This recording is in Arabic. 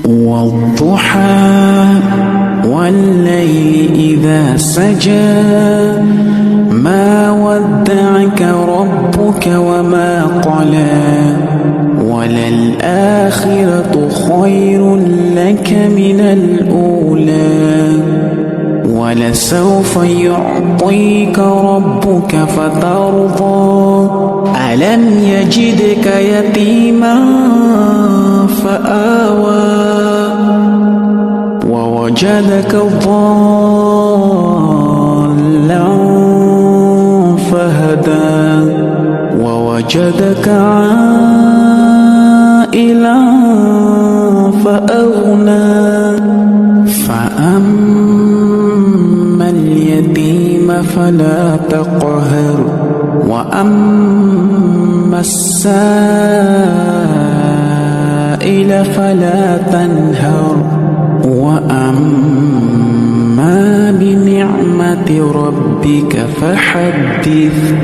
والضحى والليل إذا سجى ما ودعك ربك وما قلى وللآخرة خير لك من الأولى ولسوف يعطيك ربك فترضى ألم يجدك يتيما فآوى ووجدك ضالا فهدى ووجدك عائلا فأغنى فأما اليتيم فلا تقهر وأما السائل فلا تنهر وأما بنعمة ربك فحدث.